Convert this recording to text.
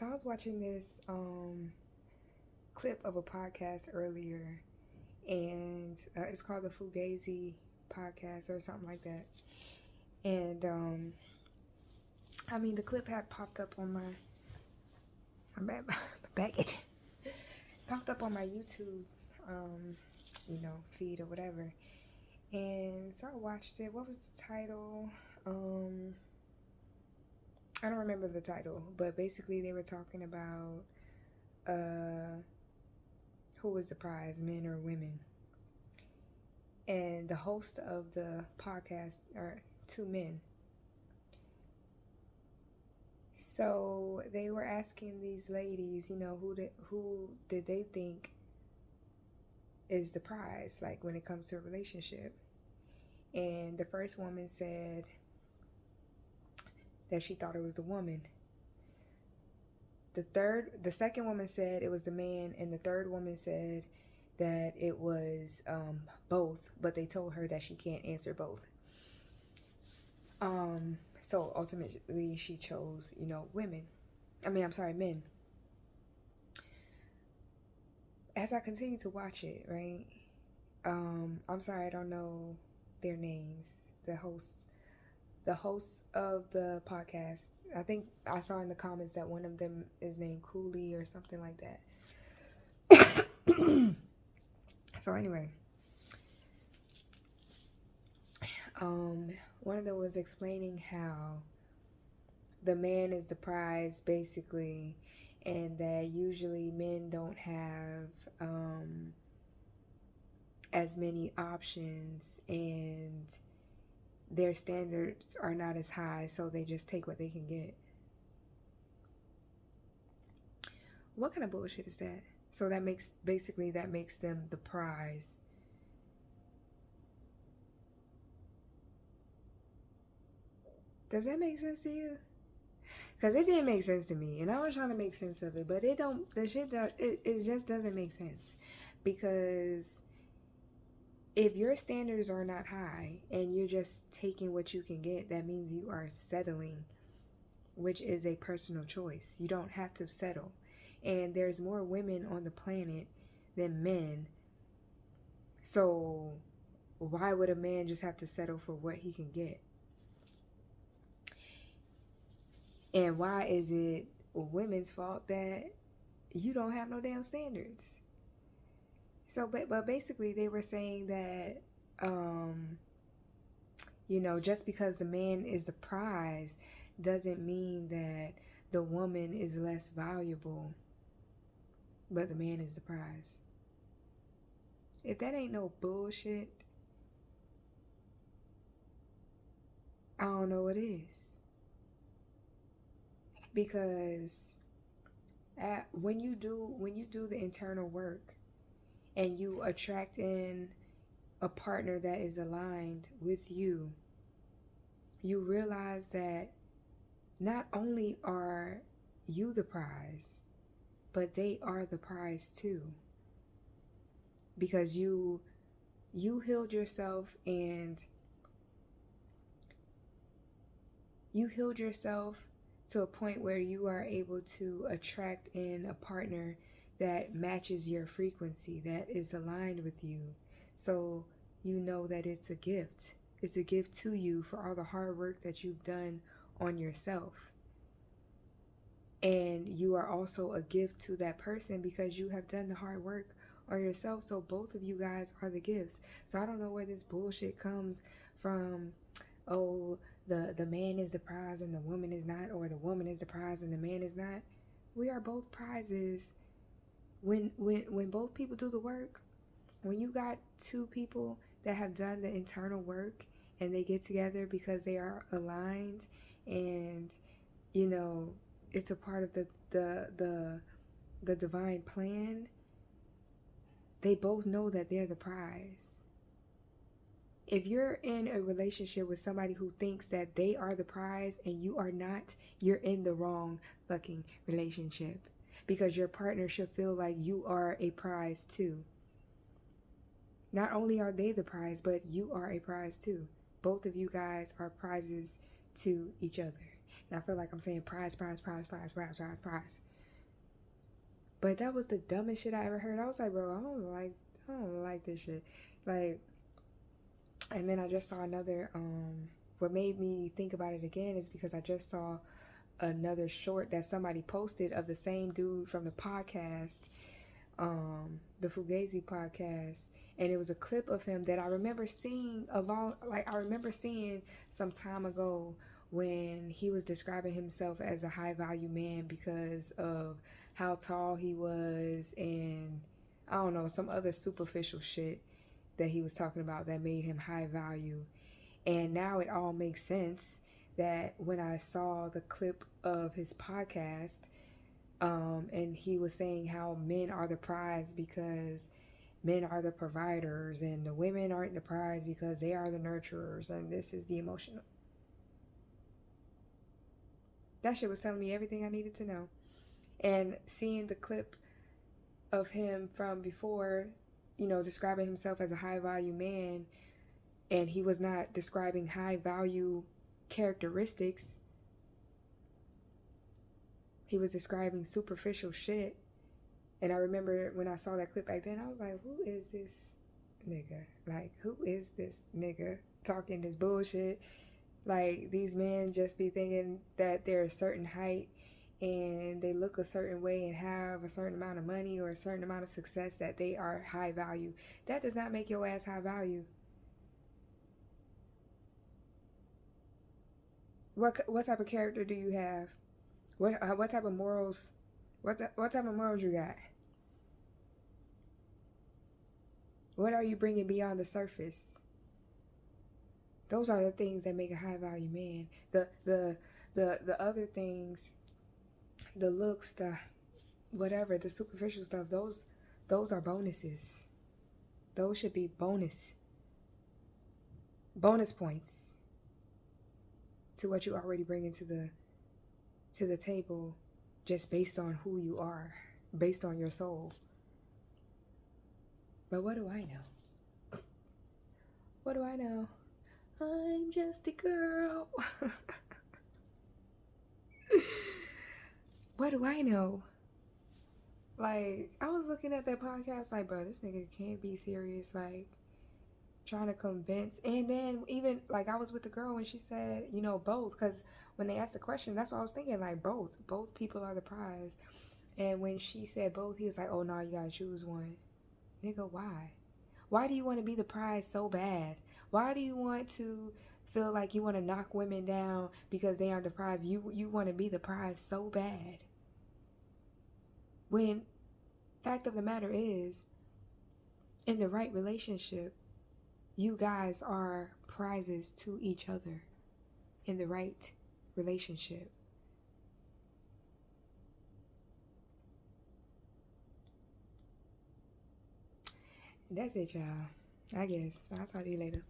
So I was watching this clip of a podcast earlier, and it's called the Fugazi podcast or something like that. And the clip had popped up on my baggage, popped up on my YouTube, feed or whatever. And so I watched it. What was the title? I don't remember the title, but basically they were talking about who was the prize, men or women. And the host of the podcast are two men. So they were asking these ladies, who did they think is the prize, like when it comes to a relationship. And the first woman said that she thought it was the woman. The second woman said it was the man, and the third woman said that it was both, but they told her that she can't answer both. So ultimately she chose, men. As I continue to watch it, right? I'm sorry, I don't know their names. The hosts of the podcast. I think I saw in the comments that one of them is named Cooley or something like that. So anyway, one of them was explaining how the man is the prize, basically, and that usually men don't have as many options, and their standards are not as high, so they just take what they can get. What kind of bullshit is that? So that makes them the prize. Does that make sense to you? Because it didn't make sense to me, and I was trying to make sense of it, but it just doesn't make sense. Because if your standards are not high and you're just taking what you can get, that means you are settling, which is a personal choice. You don't have to settle. And there's more women on the planet than men. So why would a man just have to settle for what he can get? And why is it women's fault that you don't have no damn standards? So, but basically they were saying that, just because the man is the prize doesn't mean that the woman is less valuable, but the man is the prize. If that ain't no bullshit, I don't know what is. Because when you do the internal work and you attract in a partner that is aligned with you, you realize that not only are you the prize, but they are the prize too. Because you healed yourself, and you healed yourself to a point where you are able to attract in a partner that matches your frequency, that is aligned with you. So you know that it's a gift. It's a gift to you for all the hard work that you've done on yourself. And you are also a gift to that person because you have done the hard work on yourself. So both of you guys are the gifts. So I don't know where this bullshit comes from. Oh, the man is the prize and the woman is not, or the woman is the prize and the man is not. We are both prizes. When both people do the work, when you got two people that have done the internal work and they get together because they are aligned, and it's a part of the divine plan, they both know that they're the prize. If you're in a relationship with somebody who thinks that they are the prize and you are not, you're in the wrong fucking relationship. Because your partner should feel like you are a prize too. Not only are they the prize, but you are a prize too. Both of you guys are prizes to each other. And I feel like I'm saying prize, prize, prize, prize, prize, prize, prize. But that was the dumbest shit I ever heard. I was like, bro, I don't like this shit. Like, and then I just saw another, what made me think about it again is because I just saw another short that somebody posted of the same dude from the podcast, the Fugazi podcast, and it was a clip of him that I remember seeing I remember seeing some time ago when he was describing himself as a high value man because of how tall he was and I don't know, some other superficial shit that he was talking about that made him high value. And now it all makes sense that when I saw the clip of his podcast, and he was saying how men are the prize because men are the providers and the women aren't the prize because they are the nurturers and this is the emotional. That shit was telling me everything I needed to know. And seeing the clip of him from before, describing himself as a high value man, and he was not describing high value characteristics. He was describing superficial shit. And I remember when I saw that clip back then, I was like, who is this nigga? Like, who is this nigga talking this bullshit? Like, these men just be thinking that they're a certain height and they look a certain way and have a certain amount of money or a certain amount of success that they are high value. That does not make your ass high value. What type of character do you have? What type of morals? What type of morals you got? What are you bringing beyond the surface? Those are the things that make a high value man. The other things, the looks, the whatever, the superficial stuff, those are bonuses. Those should be bonus points to what you already bring into the table, just based on who you are, based on your soul. But what do I know? What do I know? I'm just a girl. What do I know? Like, I was looking at that podcast like, bro, this nigga can't be serious. Like, trying to convince. And then even, like, I was with the girl when she said, both. Because when they asked the question, that's what I was thinking. Like, both. Both people are the prize. And when she said both, he was like, oh, no, you gotta choose one. Nigga, why? Why do you want to be the prize so bad? Why do you want to feel like you want to knock women down because they aren't the prize? You want to be the prize so bad. When fact of the matter is, in the right relationship, you guys are prizes to each other in the right relationship. That's it, y'all. I guess. I'll talk to you later.